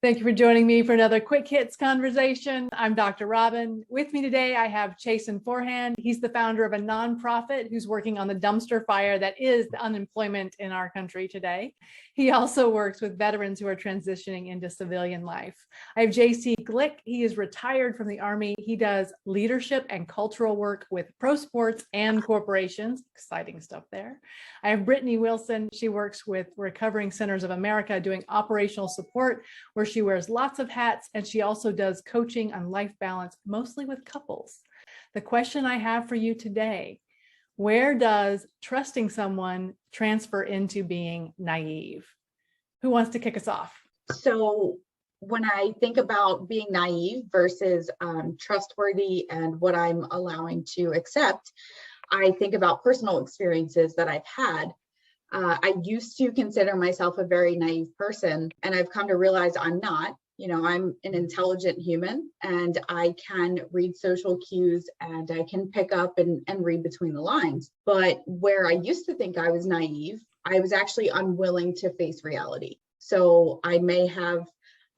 Thank you for joining me for another Quick Hits conversation. I'm Dr. Robyn. With me today, I have Chason Forehand. He's the founder of a nonprofit who's working on the dumpster fire that is the unemployment in our country today. He also works with veterans who are transitioning into civilian life. I have JC Glick. He is retired from the Army. He does leadership and cultural work with pro sports and corporations. Exciting stuff there. I have Brittney Wilson. She works with Recovering Centers of America doing operational support, where she wears lots of hats, and she also does coaching on life balance, mostly with couples. The question I have for you today, where does trusting someone transfer into being naive? Who wants to kick us off? So when I think about being naive versus trustworthy and what I'm allowing to accept, I think about personal experiences that I've had. I used to consider myself a very naive person, and I've come to realize I'm not. I'm an intelligent human, and I can read social cues, and I can pick up and read between the lines. But where I used to think I was naive, I was actually unwilling to face reality. So I may have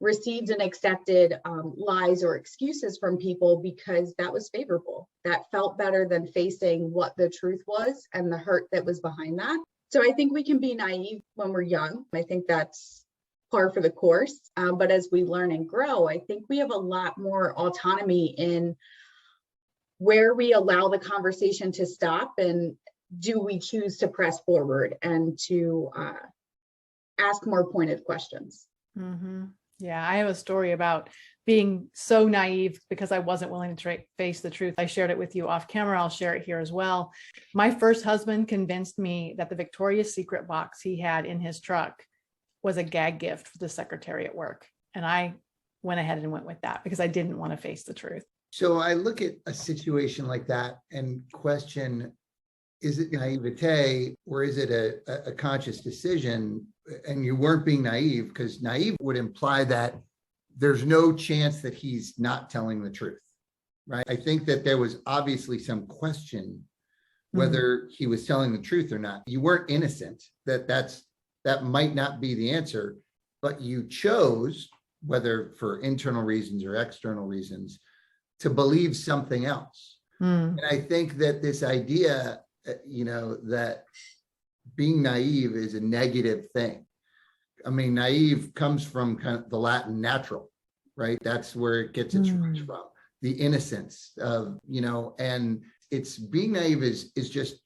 received and accepted lies or excuses from people because that was favorable. That felt better than facing what the truth was and the hurt that was behind that. So I think we can be naive when we're young. I think that's par for the course. But as we learn and grow, I think we have a lot more autonomy in where we allow the conversation to stop, and do we choose to press forward and to ask more pointed questions. Mm-hmm. Yeah, I have a story about being so naive because I wasn't willing to face the truth. I shared it with you off camera. I'll share it here as well. My first husband convinced me that the Victoria's Secret box he had in his truck was a gag gift for the secretary at work. And I went ahead and went with that because I didn't want to face the truth. So I look at a situation like that and question, is it naivete or is it a conscious decision? And you weren't being naive, because naive would imply that there's no chance that he's not telling the truth, right? I think that there was obviously some question whether he was telling the truth or not. You weren't innocent, that might not be the answer, but you chose, whether for internal reasons or external reasons, to believe something else. And I think that this idea, that being naive is a negative thing. I mean, naive comes from kind of the Latin natural, right? That's where it gets its roots from. The innocence of, and it's being naive is just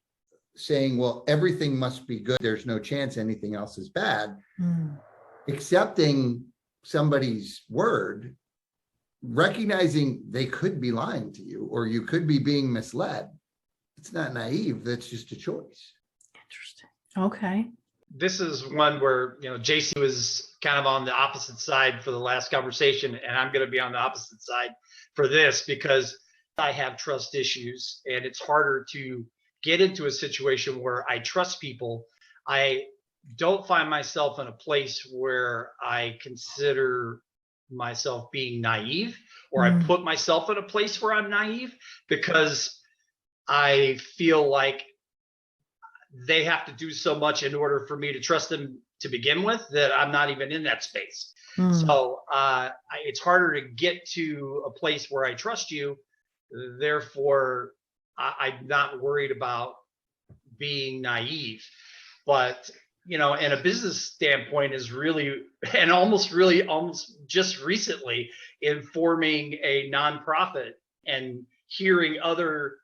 saying, well, everything must be good. There's no chance anything else is bad. Accepting somebody's word, recognizing they could be lying to you or you could be being misled. It's not naive. That's just a choice. Interesting. Okay. This is one where, JC was kind of on the opposite side for the last conversation, and I'm going to be on the opposite side for this because I have trust issues, and it's harder to get into a situation where I trust people. I don't find myself in a place where I consider myself being naive, or I put myself in a place where I'm naive, because I feel like they have to do so much in order for me to trust them to begin with that I'm not even in that space. So it's harder to get to a place where I trust you. Therefore, I'm not worried about being naive. But, in a business standpoint is really, and almost just recently in forming a nonprofit and hearing other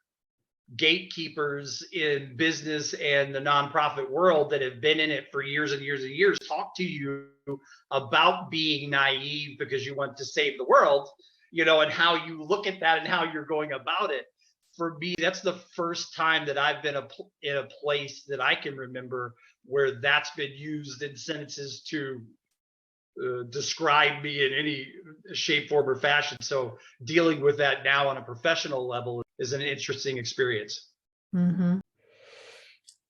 gatekeepers in business and the nonprofit world that have been in it for years and years and years talk to you about being naive because you want to save the world, and how you look at that and how you're going about it. For me, that's the first time that I've been in a place that I can remember where that's been used in sentences to describe me in any shape, form, or fashion. So dealing with that now on a professional level is an interesting experience.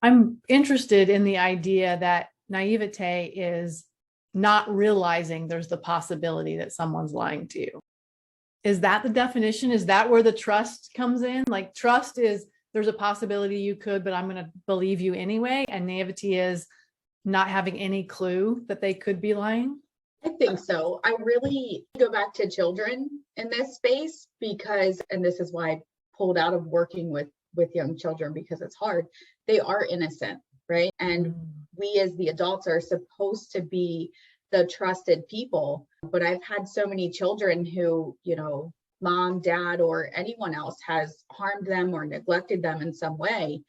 I'm interested in the idea that naivete is not realizing there's the possibility that someone's lying to you. Is that the definition? Is that where the trust comes in? Like, trust is there's a possibility you could, but I'm going to believe you anyway. And naivety is not having any clue that they could be lying. I think so. I really go back to children in this space because, and this is why I pulled out of working with young children because it's hard. They are innocent, right? And we as the adults are supposed to be the trusted people. But I've had so many children who, mom, dad, or anyone else has harmed them or neglected them in some way.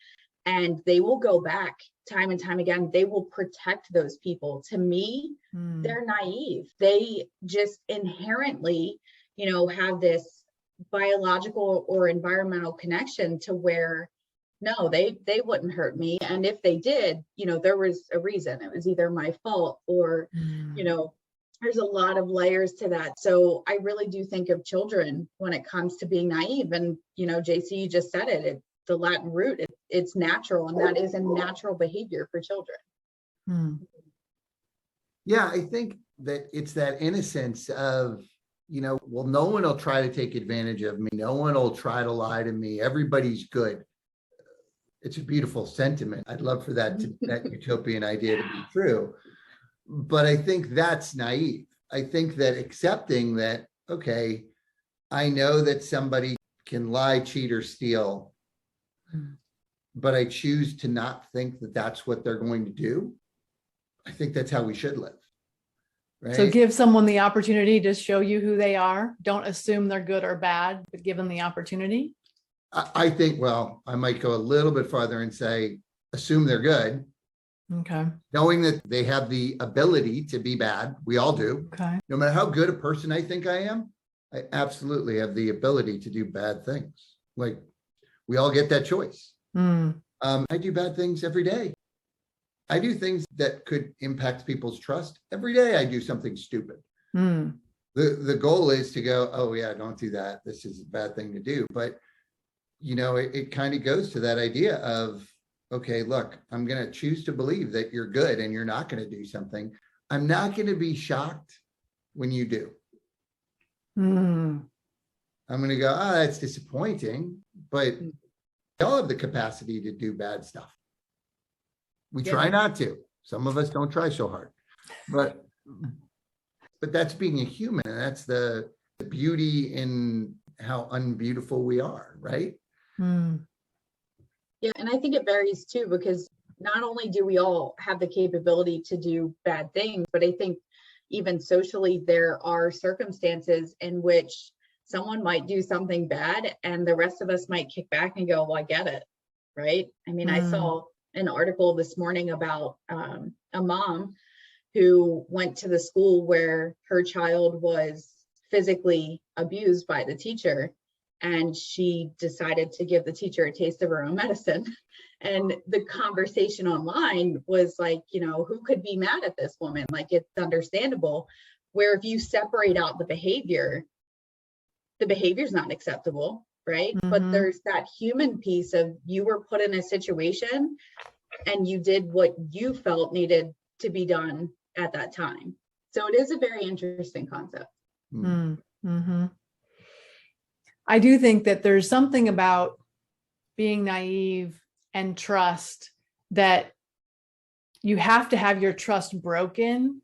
And they will go back time and time again. They will protect those people. To me, they're naive. They just inherently, have this biological or environmental connection to where, no, they wouldn't hurt me. And if they did, there was a reason. It was either my fault or, there's a lot of layers to that. So I really do think of children when it comes to being naive. And, JC, you just said it, the Latin root, it's natural, and that is a natural behavior for children. Yeah, I think that it's that innocence of, well, no one will try to take advantage of me. No one will try to lie to me. Everybody's good. It's a beautiful sentiment. I'd love for that utopian idea to be true. But I think that's naive. I think that accepting that, okay, I know that somebody can lie, cheat, or steal, but I choose to not think that that's what they're going to do. I think that's how we should live. Right? So give someone the opportunity to show you who they are. Don't assume they're good or bad, but give them the opportunity. I think, well, I might go a little bit farther and say, assume they're good. Okay. Knowing that they have the ability to be bad. We all do. Okay. No matter how good a person I think I am, I absolutely have the ability to do bad things. Like, we all get that choice. I do bad things every day. I do things that could impact people's trust. Every day I do something stupid. The goal is to go, oh yeah, don't do that. This is a bad thing to do. But, it kind of goes to that idea of, okay, look, I'm going to choose to believe that you're good and you're not going to do something. I'm not going to be shocked when you do. I'm going to go, oh, that's disappointing, but we all have the capacity to do bad stuff. We try not to. Some of us don't try so hard, but that's being a human, and that's the beauty in how unbeautiful we are, right? Yeah, and I think it varies too, because not only do we all have the capability to do bad things, but I think even socially, there are circumstances in which someone might do something bad and the rest of us might kick back and go, well, I get it, right? I mean, I saw an article this morning about a mom who went to the school where her child was physically abused by the teacher, and she decided to give the teacher a taste of her own medicine. And the conversation online was like, who could be mad at this woman? Like, it's understandable. Where if you separate out the behavior's not acceptable, right? But there's that human piece of, you were put in a situation and you did what you felt needed to be done at that time. So it is a very interesting concept. I do think that there's something about being naive and trust that you have to have your trust broken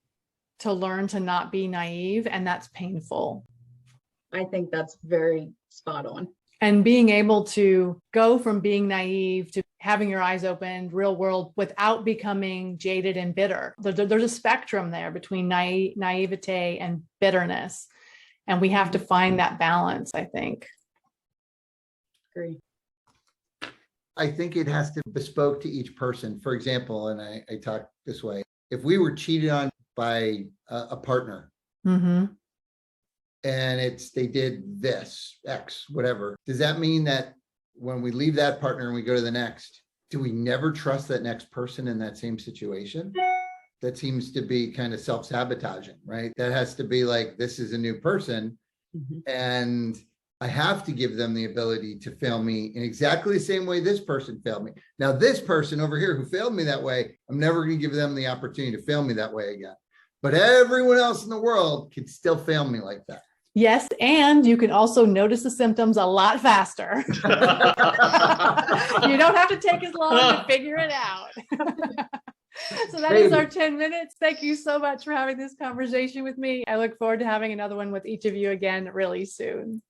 to learn to not be naive, and that's painful. I think that's very spot on. And being able to go from being naive to having your eyes opened, real world, without becoming jaded and bitter. There's a spectrum there between naivete and bitterness. And we have to find that balance, I think. Agree. I think it has to be bespoke to each person. For example, and I talk this way, if we were cheated on by a partner, and they did this, X, whatever, does that mean that when we leave that partner and we go to the next, do we never trust that next person in that same situation? That seems to be kind of self-sabotaging, right? That has to be like, this is a new person, and I have to give them the ability to fail me in exactly the same way this person failed me. Now, this person over here who failed me that way, I'm never going to give them the opportunity to fail me that way again. But everyone else in the world can still fail me like that. Yes, and you can also notice the symptoms a lot faster. You don't have to take as long to figure it out. So that is our 10 minutes. Thank you so much for having this conversation with me. I look forward to having another one with each of you again really soon.